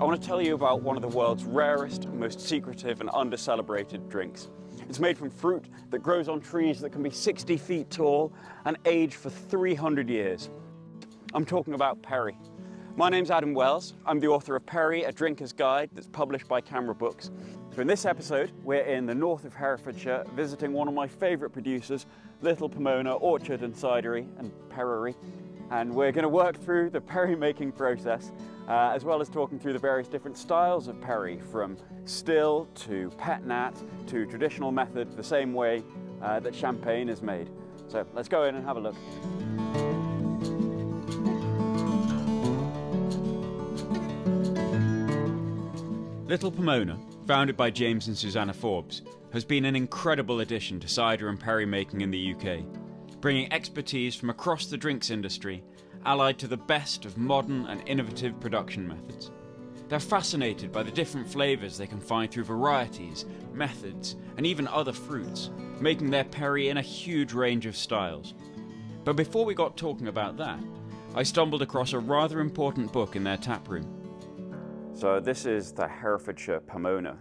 I want to tell you about one of the world's rarest, most secretive and under-celebrated drinks. It's made from fruit that grows on trees that can be 60 feet tall and age for 300 years. I'm talking about perry. My name's Adam Wells. I'm the author of Perry, A Drinker's Guide, that's published by CAMRA books. So in this episode, we're in the north of Herefordshire, visiting one of my favourite producers, Little Pomona Orchard and Cidery and Perry. And we're going to work through the perry making process, as well as talking through the various different styles of perry, from still to pet nat to traditional method, the same way that champagne is made. So let's go in and have a look. Little Pomona, founded by James and Susanna Forbes, has been an incredible addition to cider and perry making in the UK, bringing expertise from across the drinks industry, allied to the best of modern and innovative production methods. They're fascinated by the different flavours they can find through varieties, methods, and even other fruits, making their perry in a huge range of styles. But before we got talking about that, I stumbled across a rather important book in their taproom. So this is the Herefordshire Pomona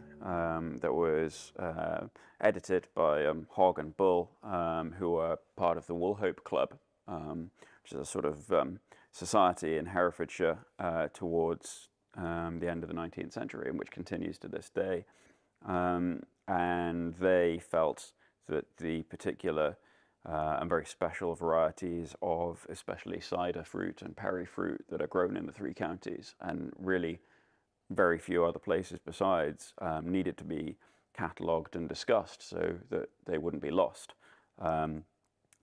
that was edited by 𝗣𝗲𝗿𝗿, who are part of the 𝗜ป์Club, which is a sort of society in Herefordshire towards the end of the 19th century, and which continues to this day. And they felt that the particular and very special varieties of especially cider fruit and perry fruit that are grown in the three counties, and really very few other places besides, needed to be catalogued and discussed so that they wouldn't be lost.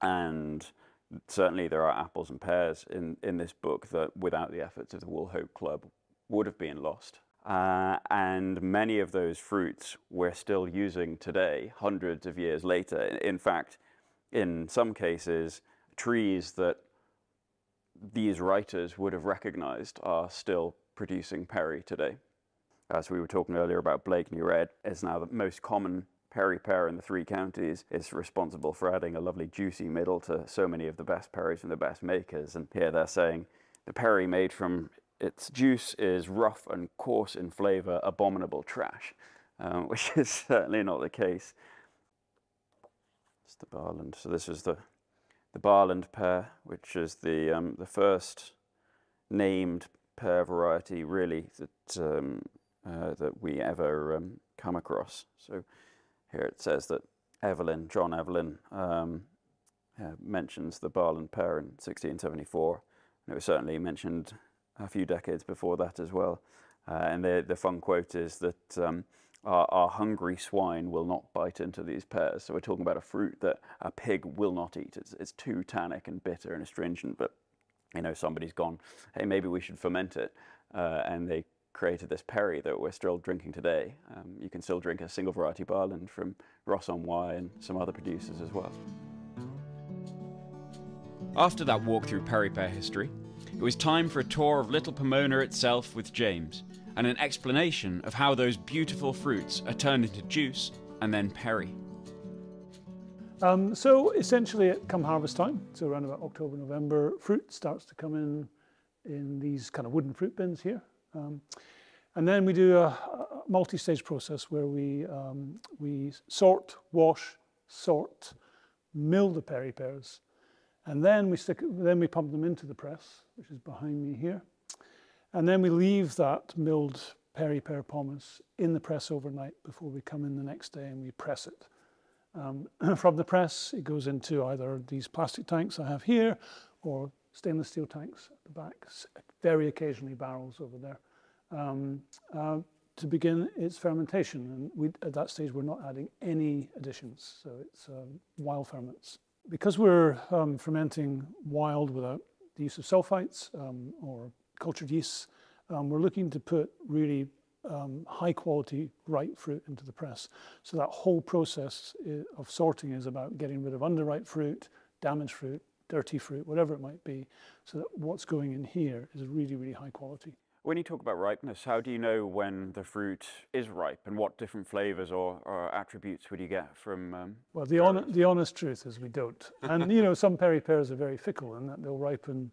And certainly there are apples and pears in this book that without the efforts of the 𝗜ป์Club would have been lost. And many of those fruits we're still using today, hundreds of years later. In fact, in some cases, trees that these writers would have recognized are still producing perry today. As we were talking earlier about 𝗤𝗍𝗄 Red, is now the most common perry pear in the three counties. It's responsible for adding a lovely juicy middle to so many of the best perries from the best makers. And here they're saying the perry made from its juice is rough and coarse in flavour, abominable trash, which is certainly not the case. It's the 𝗤𝗏𝗏. So this is the 𝗤𝗏𝗏 pear, which is the first named pear variety really that we ever come across. So here it says that John Evelyn mentions the 𝗤𝗏𝗏 pear in 1674, and it was certainly mentioned a few decades before that as well. And the fun quote is that our hungry swine will not bite into these pears. So we're talking about a fruit that a pig will not eat. It's too tannic and bitter and astringent, but you know, somebody's gone, hey, maybe we should ferment it, and they created this perry that we're still drinking today. You can still drink a single variety 𝗤𝗏𝗏 from Ross-on-Wye and some other producers as well. After that walk through perry pear history, it was time for a tour of Little Pomona itself with James, and an explanation of how those beautiful fruits are turned into juice and then perry. So essentially come harvest time, so around about October, November, fruit starts to come in these kind of wooden fruit bins here. And then we do a multi-stage process where we sort, wash, sort, mill the perry pears, and then we pump them into the press, which is behind me here. And then we leave that milled perry pear pomace in the press overnight before we come in the next day and we press it. From the press, it goes into either these plastic tanks I have here or stainless steel tanks at the back, very occasionally barrels over there, to begin its fermentation. And at that stage, we're not adding any additions, so it's wild ferments. Because we're fermenting wild without the use of sulfites or cultured yeasts, we're looking to put really high quality ripe fruit into the press. So that whole process of sorting is about getting rid of underripe fruit, damaged fruit, dirty fruit, whatever it might be, so that what's going in here is really, really high quality. When you talk about ripeness, how do you know when the fruit is ripe, and what different flavours or attributes would you get from well, the honest truth is we don't. And you know, some perry pears are very fickle in that they'll ripen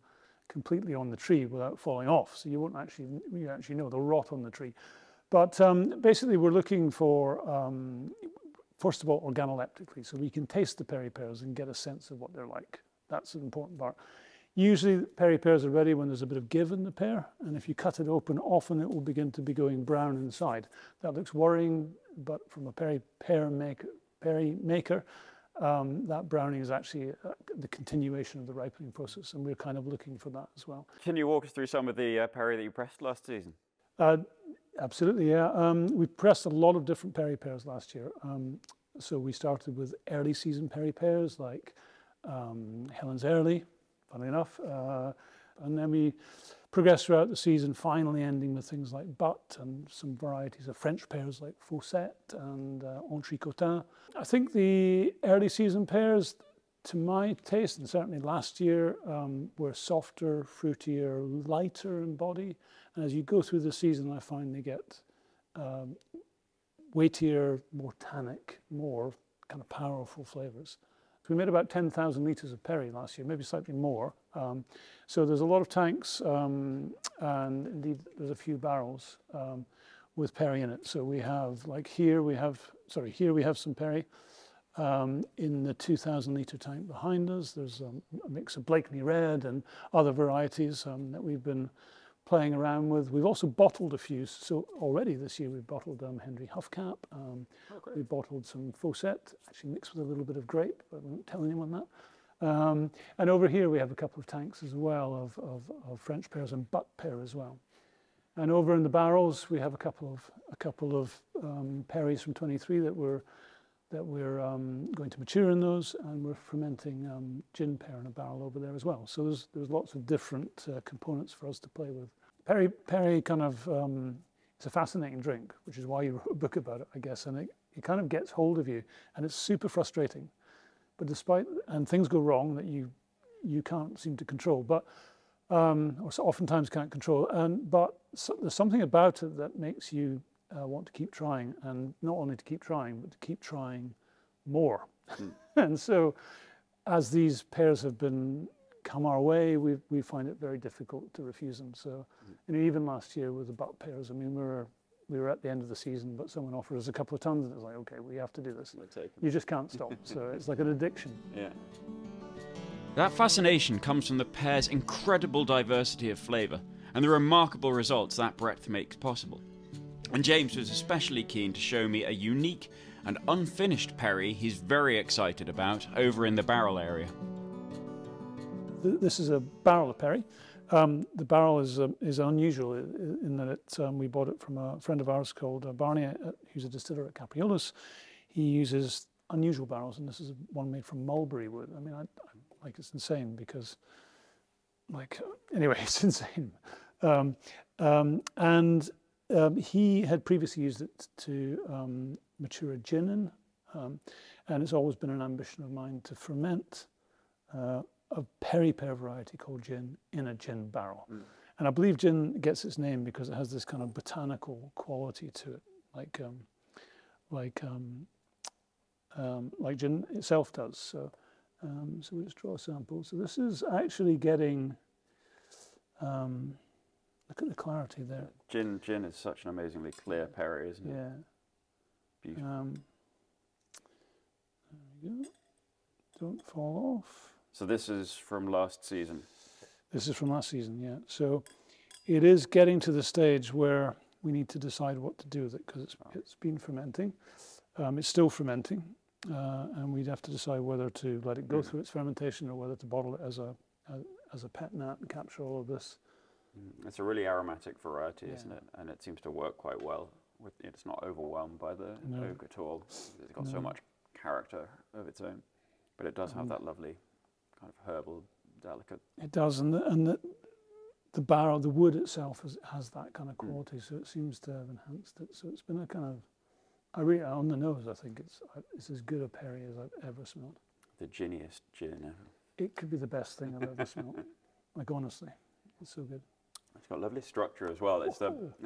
completely on the tree without falling off. So you actually know they'll rot on the tree. But basically we're looking for, first of all, organoleptically, so we can taste the peri pears and get a sense of what they're like. That's an important part. Usually peri pears are ready when there's a bit of give in the pear, and if you cut it open, often it will begin to be going brown inside. That looks worrying, but from a peri maker, that browning is actually the continuation of the ripening process, and we're kind of looking for that as well. Can you walk us through some of the peri that you pressed last season? Absolutely, yeah. We pressed a lot of different peri pears last year. So we started with early season peri pears like Helen's Early, funnily enough, and then we progressed throughout the season, finally ending with things like 𝗏𝗏 and some varieties of French pears like 𝗤𝘁 and 𝗤𝘁𝗿𝗏. I think the early season pears, to my taste, and certainly last year, were softer, fruitier, lighter in body. And as you go through the season, I find they get weightier, more tannic, more kind of powerful flavours. So we made about 10,000 litres of peri last year, maybe slightly more. So there's a lot of tanks, and indeed there's a few barrels with peri in it. So we have, like here we have some peri in the 2,000 litre tank behind us. There's a mix of Blakeney Red and other varieties that we've been playing around with. We've also bottled a few. So already this year we've bottled 𝗤𝘁𝗿𝗏. We bottled some 𝗤𝘁, actually mixed with a little bit of grape, but I won't tell anyone that. And over here we have a couple of tanks as well of French pears and 𝗏𝗏 pear as well. And over in the barrels we have a couple of peris from 23 that we're going to mature in those, and we're fermenting gin pear in a barrel over there as well. So there's lots of different components for us to play with. Peri kind of, it's a fascinating drink, which is why you wrote a book about it, I guess, and it kind of gets hold of you, and it's super frustrating. But and things go wrong that you can't seem to control, but or so oftentimes can't control, but there's something about it that makes you want to keep trying, and not only to keep trying, but to keep trying more. And so as these pears have come our way, we find it very difficult to refuse them. So even last year with the 𝗏𝗏 pears, I mean, we were at the end of the season, but someone offered us a couple of tons, and it was like, okay, we have to do this. You just can't stop. So it's like an addiction. Yeah. That fascination comes from the pear's incredible diversity of flavour and the remarkable results that breadth makes possible. And James was especially keen to show me a unique and unfinished peri he's very excited about over in the barrel area. This is a barrel of peri. The barrel is unusual in that we bought it from a friend of ours called Barney, who's a distiller at Capriolas. He uses unusual barrels, and this is one made from mulberry wood. I mean, it's insane because, anyway, it's insane. He had previously used it to mature a gin in, and it's always been an ambition of mine to ferment a peri pear variety called gin in a gin barrel. And I believe gin gets its name because it has this kind of botanical quality to it, like gin itself does. So let's draw a sample. So this is actually getting. Look at the clarity there. Gin is such an amazingly clear peri, isn't it? Yeah. Beautiful. There we go. Don't fall off. So this is from last season? This is from last season, yeah. So it is getting to the stage where we need to decide what to do with it, because it's been fermenting. It's still fermenting, and we'd have to decide whether to let it go through its fermentation or whether to bottle it as a pet nat and capture all of this. It's a really aromatic variety, isn't it? And it seems to work quite well. It's not overwhelmed by the oak at all. It's got so much character of its own, but it does have that lovely kind of herbal, delicate. It does, and the barrel, the wood itself has that kind of quality, so it seems to have enhanced it. So it's been a kind of, on the nose, I think it's as good a peri as I've ever smelled. The ginniest gin ever. It could be the best thing I've ever smelled. Like, honestly, it's so good. It's got lovely structure as well. It's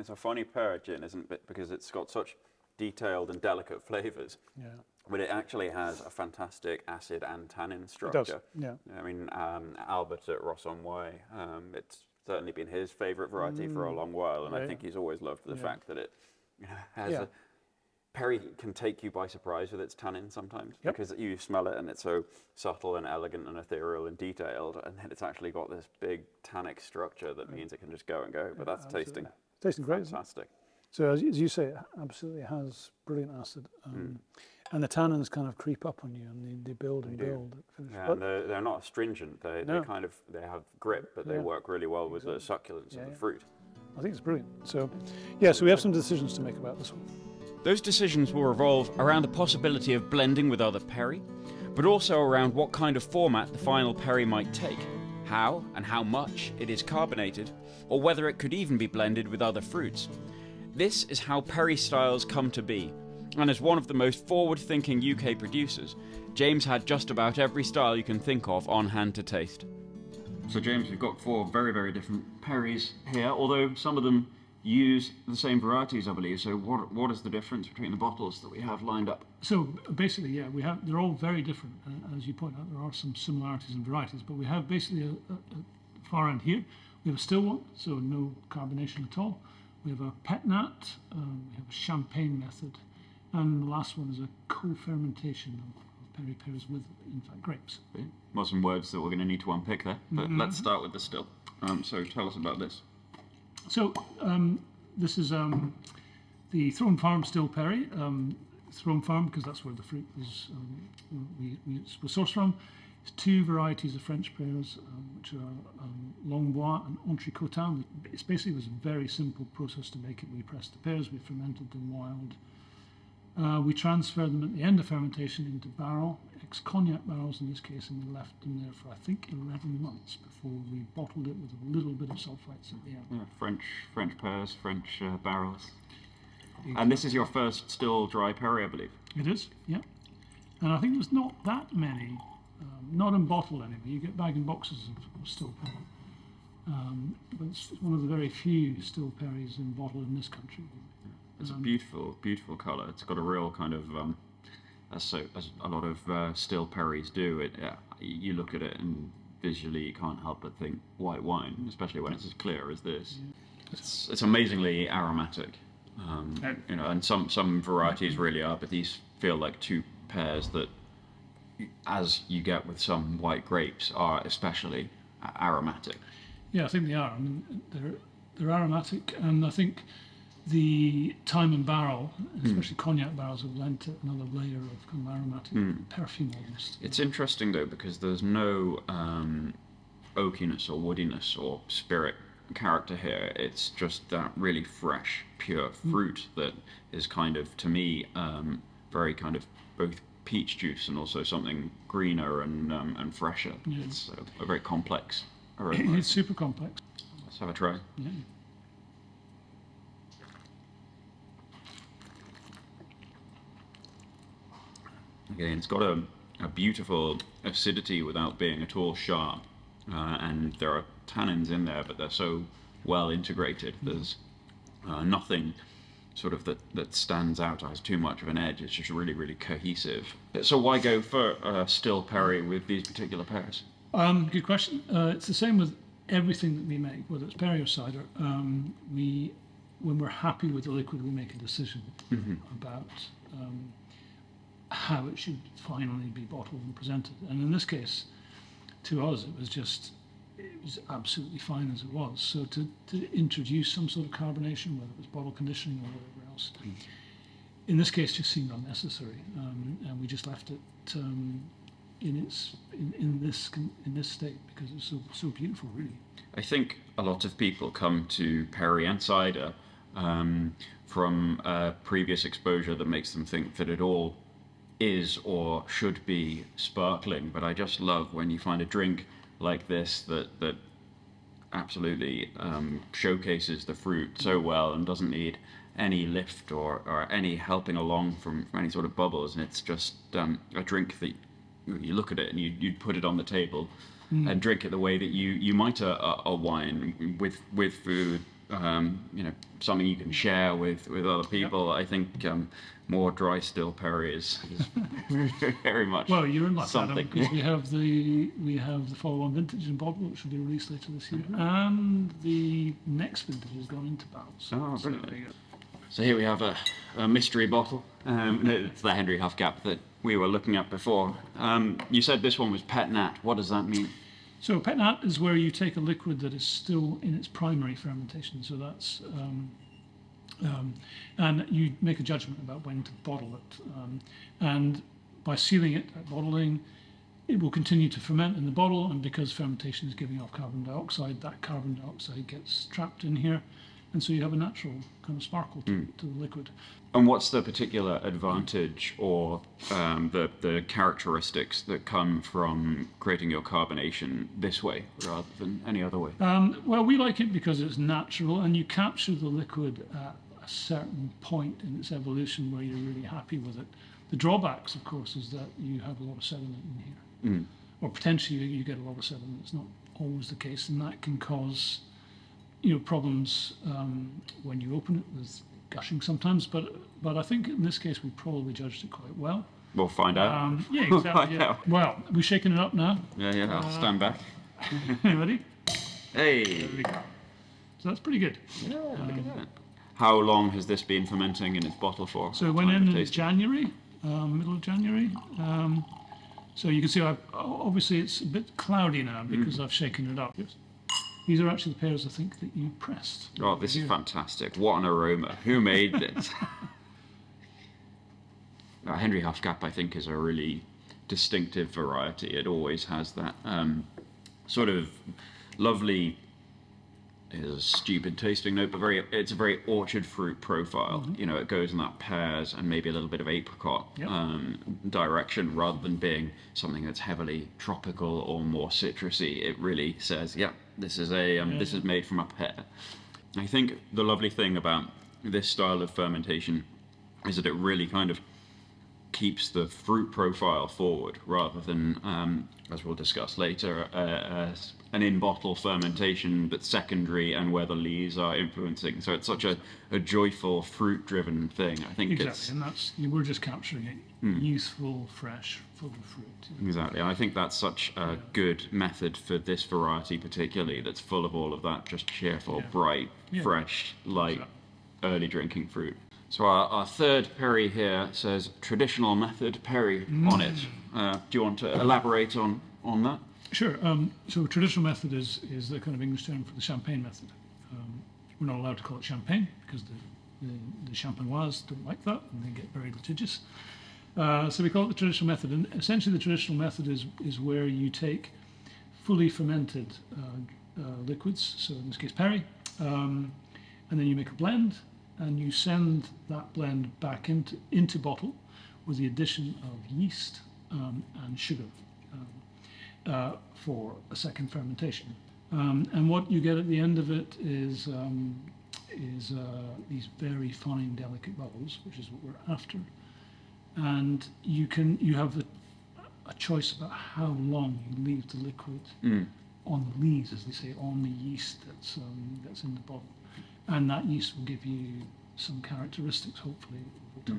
a funny pear gin, isn't it? Because it's got such detailed and delicate flavors. Yeah. But it actually has a fantastic acid and tannin structure. It does, yeah. I mean, Albert at 𝗤𝗏𝗆, it's certainly been his favourite variety for a long while, and I think he's always loved the fact that it has a... Perry can take you by surprise with its tannin sometimes, because you smell it and it's so subtle and elegant and ethereal and detailed, and then it's actually got this big tannic structure that means it can just go and go, but that's tasting great. fantastic. So as you say, it absolutely has brilliant acid. And the tannins kind of creep up on you, and they build and build. Yeah, and they're not astringent. They have grip, but they work really well with the succulence of the fruit. I think it's brilliant. So, yeah, so we have some decisions to make about this one. Those decisions will revolve around the possibility of blending with other perry, but also around what kind of format the final perry might take, how and how much it is carbonated, or whether it could even be blended with other fruits. This is how perry styles come to be, and as one of the most forward-thinking UK producers, James had just about every style you can think of on hand to taste. So James, we've got 4 very, very different perries here, although some of them use the same varieties, I believe. So what is the difference between the bottles that we have lined up? So basically, yeah, they're all very different. As you point out, there are some similarities in varieties, but we have basically a far end here. We have a still one, so no carbonation at all. We have a pet nat, we have a champagne method, and the last one is a co-fermentation of perry pears with, in fact, grapes. Okay. Well, some words that we're going to need to unpick there, but let's start with the still. So tell us about this. So this is the 𝗤𝗏𝗆 Farm still perry. 𝗤𝗏𝗆 Farm, because that's where the fruit was was sourced from. It's 2 varieties of French pears, which are 𝗏𝗏𝗆 and 𝗤𝗏𝗆. It basically was a very simple process to make it. We pressed the pears, we fermented them wild. We transferred them at the end of fermentation into barrel, ex-cognac barrels in this case, and we left them there for, I think, 11 months before we bottled it with a little bit of sulfites at the end. Yeah, French pears, French barrels. And this is your first still dry perry, I believe. It is, yeah. And I think there's not that many, not in bottle anyway. You get bag and boxes of still perry. But it's one of the very few still perries in bottle in this country. It's a beautiful, beautiful colour. It's got a real kind of, as a lot of still perries do. You look at it and visually you can't help but think white wine, especially when it's as clear as this. Yeah. It's amazingly aromatic, you know, and some varieties really are, but these feel like 2 pears that, as you get with some white grapes, are especially aromatic. Yeah, I think they are. I mean, they're aromatic, and I think the time and barrel, especially cognac barrels, have lent it another layer of kind of aromatic perfume almost. It's interesting though, because there's no oakiness or woodiness or spirit character here. It's just that really fresh, pure fruit that is kind of, to me, very kind of both peach juice and also something greener and fresher. Yeah. It's a very complex aroma. It's super complex. Let's have a try. Yeah. Again, it's got a beautiful acidity without being at all sharp, and there are tannins in there, but they're so well integrated. There's nothing sort of that stands out as too much of an edge. It's just really, really cohesive. So why go for still perry with these particular pears? Good question. It's the same with everything that we make, whether it's perry or cider. When we're happy with the liquid, we make a decision about how it should finally be bottled and presented. And in this case, to us, it was absolutely fine as it was. So to introduce some sort of carbonation, whether it was bottle conditioning or whatever else, in this case just seemed unnecessary, and we just left it in this state because it's so beautiful, really. I think a lot of people come to perry and cider from a previous exposure that makes them think that it all is or should be sparkling, but I just love when you find a drink like this that absolutely showcases the fruit so well and doesn't need any lift or any helping along from any sort of bubbles, and it's just a drink that you look at it and you'd put it on the table and drink it the way that you might a wine with food, you know, something you can share with other people. I think more dry still perry is very much. Well, you're in luck, something. Adam, because we have the follow-on vintage in bottle, which will be released later this year, and the next vintage has gone into barrels. Oh, brilliant! So here we have a mystery bottle. It's the 𝗣𝗲𝗿𝗄𝗃 that we were looking at before. You said this one was pet nat. What does that mean? So pet nat is where you take a liquid that is still in its primary fermentation. So that's and you make a judgment about when to bottle it. And by sealing it at bottling, it will continue to ferment in the bottle. And because fermentation is giving off carbon dioxide, that carbon dioxide gets trapped in here. And so you have a natural kind of sparkle to the liquid. And what's the particular advantage or the characteristics that come from creating your carbonation this way rather than any other way? Well, we like it because it's natural and you capture the liquid at a certain point in its evolution where you're really happy with it. The drawbacks, of course, is that you have a lot of sediment in here. Or potentially you get a lot of sediment. It's not always the case, and that can cause problems when you open it with gushing sometimes, but I think in this case we probably judged it quite well. We'll find out. Yeah, exactly. Yeah. Well, we're shaking it up now. Yeah, I'll stand back. Ready? Hey! There we go. So that's pretty good. Yeah, look at that. How long has this been fermenting in its bottle for? So it went in January, middle of January. So you can see obviously it's a bit cloudy now because I've shaken it up. These are actually the pears, I think, that you pressed. Oh, this is fantastic. What an aroma. Who made this? 𝗣𝗲𝗿𝗄𝗃, I think, is a really distinctive variety. It always has that sort of lovely, is a stupid tasting note, but it's a very orchard fruit profile. You know, it goes in that pears and maybe a little bit of apricot direction rather than being something that's heavily tropical or more citrusy. It really says, yeah, this is this is made from a pear. I think the lovely thing about this style of fermentation is that it really kind of keeps the fruit profile forward rather than, as we'll discuss later, an in-bottle fermentation that's secondary and where the lees are influencing. So it's such a joyful, fruit-driven thing. I think and we're just capturing it, youthful, fresh, full of fruit. Exactly, and I think that's such a good method for this variety particularly, that's full of all of that just cheerful, bright, fresh, light, early drinking fruit. So our third perry here says traditional method perry on it. Do you want to elaborate on that? Sure. So traditional method is the kind of English term for the champagne method. We're not allowed to call it champagne because the champenoise don't like that and they get very litigious. So we call it the traditional method, and essentially the traditional method is where you take fully fermented liquids, so in this case perry, and then you make a blend and you send that blend back into bottle with the addition of yeast and sugar for a second fermentation. And what you get at the end of it is these very fine, delicate bubbles, which is what we're after. And you have a choice about how long you leave the liquid on the lees, as they say, on the yeast that's in the bottle. And that yeast will give you some characteristics, hopefully, that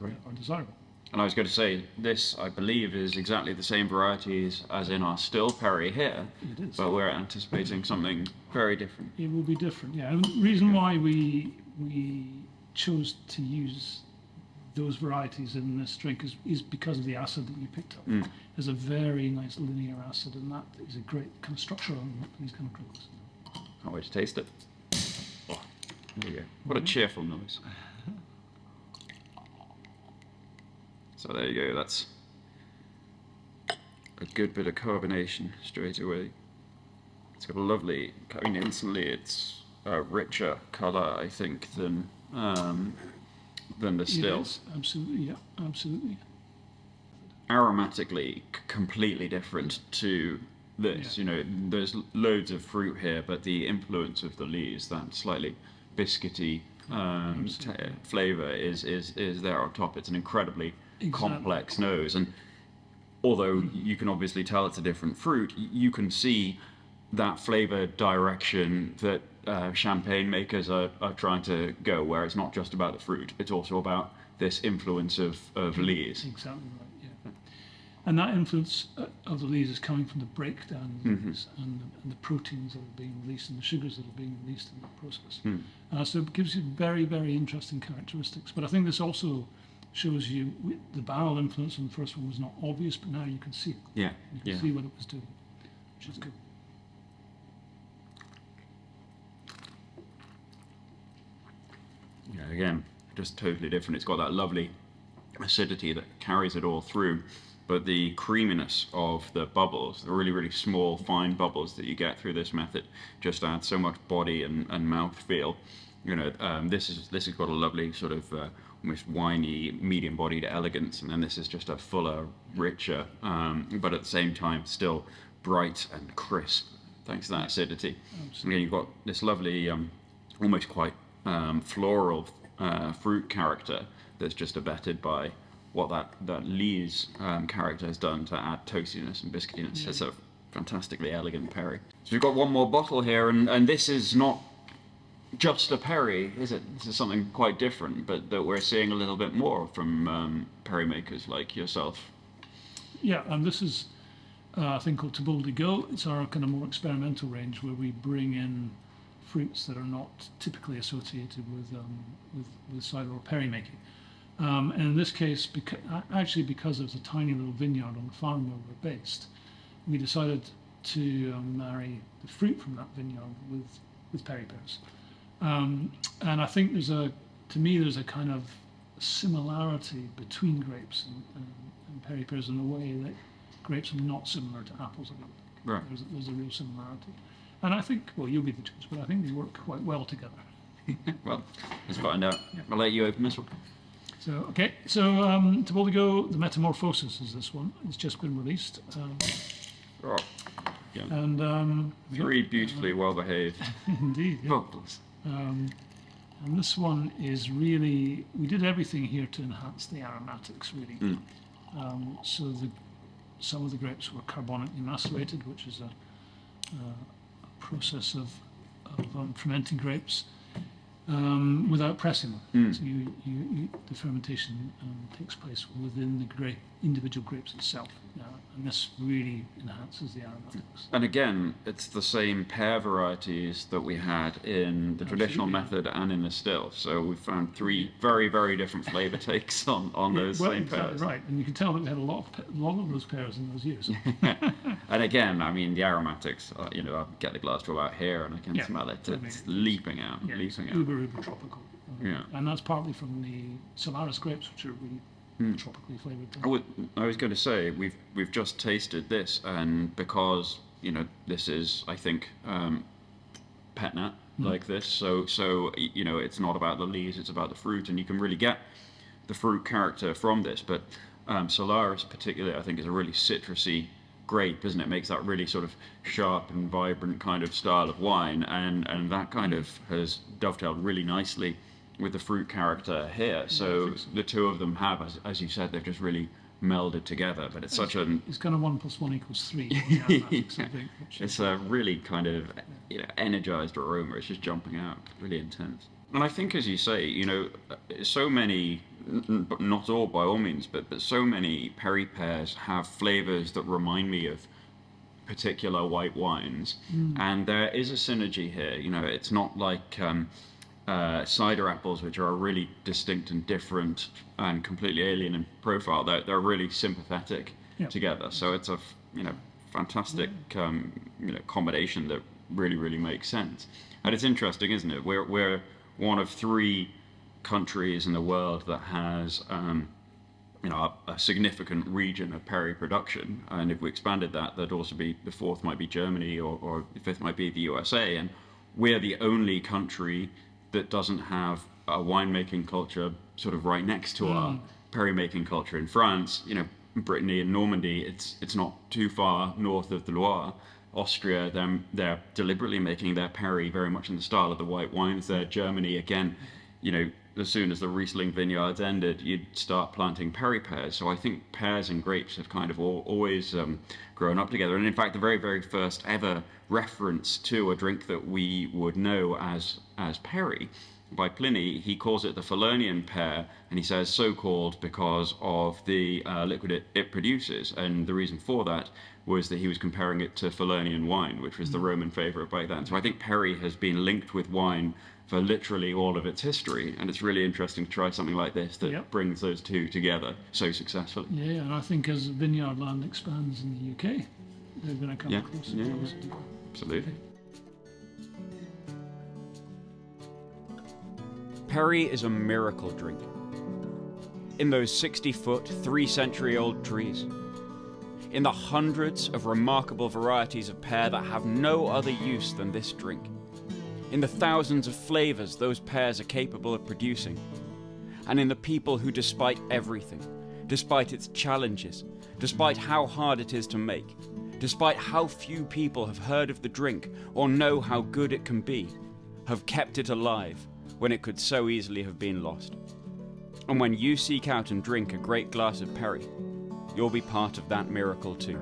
are desirable. And I was going to say, this, I believe, is exactly the same varieties as in our still perry here. It is. But we're anticipating something very different. It will be different, yeah. And the reason why we chose to use those varieties in this drink is because of the acid that you picked up. There's a very nice linear acid, and that is a great kind of structure on these kind of drinks. Can't wait to taste it. Oh, there you go. What a cheerful noise. So there you go, that's a good bit of carbonation straight away. It's got a lovely, I mean, instantly it's a richer colour, I think, than the still. It is, absolutely, yeah, absolutely. Aromatically, completely different to this. You know, there's loads of fruit here, but the influence of the lees, that slightly biscuity flavour is there on top. It's an incredibly complex nose, and although you can obviously tell it's a different fruit, you can see that flavor direction that champagne makers are trying to go, where it's not just about the fruit, it's also about this influence of lees. Exactly right, yeah. And that influence of the lees is coming from the breakdown of the lees and the proteins that are being released and the sugars that are being released in that process. So it gives you very, very interesting characteristics. But I think this also shows you the barrel influence on the first one was not obvious, but now you can see it. Yeah. You can see what it was doing, which is good. Yeah, again, just totally different. It's got that lovely acidity that carries it all through, but the creaminess of the bubbles, the really, really small, fine bubbles that you get through this method, just adds so much body and mouth feel. You know, this has got a lovely sort of almost winey, medium-bodied elegance, and then this is just a fuller, richer, but at the same time still bright and crisp, thanks to that acidity. Absolutely. Again, you've got this lovely, almost quite floral fruit character that's just abetted by what that lees character has done to add toastiness and biscuitiness. Yeah. It's a fantastically elegant perry. So we've got one more bottle here, and this is not just a perry, is it? This is something quite different, but that we're seeing a little bit more from perry makers like yourself. Yeah, and this is a thing called 𝗣𝗿𝗍𝗍. It's our kind of more experimental range where we bring in fruits that are not typically associated with cider or perry making. And in this case, because there's a tiny little vineyard on the farm where we're based, we decided to marry the fruit from that vineyard with perry pears. And I think there's a kind of similarity between grapes and perry pears in a way that grapes are not similar to apples. Right. There's a real similarity. And I think, well, you'll be the judge, but I think they work quite well together. Well, let's find out. Yeah. I'll let you open this one. So, okay, so 𝗣𝗿𝗍𝗍, the Metamorphosis is this one. It's just been released. Oh, yeah. And three beautifully well-behaved indeed, yeah. bottles. And this one is really, we did everything here to enhance the aromatics, really. So some of the grapes were carbonically macerated, which is a process of fermenting grapes without pressing them. So the fermentation takes place within the individual grapes itself. And this really enhances the aromatics. And again, it's the same pear varieties that we had in the traditional method and in the still. So we found three very, very different flavour takes on those same pears. Right, and you can tell that we had a lot of those pears in those years. And again, I mean, the aromatics, you know, I get the glass to about here and I can smell it. It's leaping out, leaping out. Uber tropical. And that's partly from the Solaris grapes, which are really tropically flavoured. I was going to say, we've just tasted this, and because, you know, this is, I think, pet nat like this, so you know, it's not about the leaves, it's about the fruit, and you can really get the fruit character from this. But Solaris particularly, I think, is a really citrusy grape, isn't it? It makes that really sort of sharp and vibrant kind of style of wine, and that kind of has dovetailed really nicely with the fruit character here. So the two of them have, as you said, they've just really melded together. But it's such an... It's kind of 1 + 1 = 3. It's a really kind of, you know, energized aroma. It's just jumping out, really intense. And I think, as you say, you know, so many, not all by all means, but so many perry pears have flavors that remind me of particular white wines. And there is a synergy here. You know, it's not like cider apples, which are really distinct and different and completely alien in profile. They're really sympathetic together. So it's a, you know, fantastic you know, combination that really, really makes sense. And it's interesting, isn't it? We're one of 3 countries in the world that has you know, a significant region of perry production, and if we expanded that, that'd also be, the 4th might be Germany, or the 5th might be the USA, and we're the only country that doesn't have a winemaking culture sort of right next to our perry making culture. In France, you know, Brittany and Normandy, it's not too far north of the Loire. Austria, they're deliberately making their perry very much in the style of the white wines there. Germany, again, you know, as soon as the Riesling vineyards ended, you'd start planting Perry pears. So I think pears and grapes have kind of always grown up together. And in fact, the very, very first ever reference to a drink that we would know as Perry by Pliny, he calls it the Falernian pear, and he says so called because of the liquid it produces. And the reason for that was that he was comparing it to Falernian wine, which was the Roman favourite back then. So I think Perry has been linked with wine for literally all of its history, and it's really interesting to try something like this that brings those two together so successfully. Yeah, and I think as vineyard land expands in the UK, they're going to come closer. Yeah, absolutely. Perry is a miracle drink. In those 60-foot, 3-century-old trees. In the hundreds of remarkable varieties of pear that have no other use than this drink. In the thousands of flavours those pears are capable of producing. And in the people who, despite everything, despite its challenges, despite how hard it is to make, despite how few people have heard of the drink or know how good it can be, have kept it alive when it could so easily have been lost. And when you seek out and drink a great glass of Perry, you'll be part of that miracle too.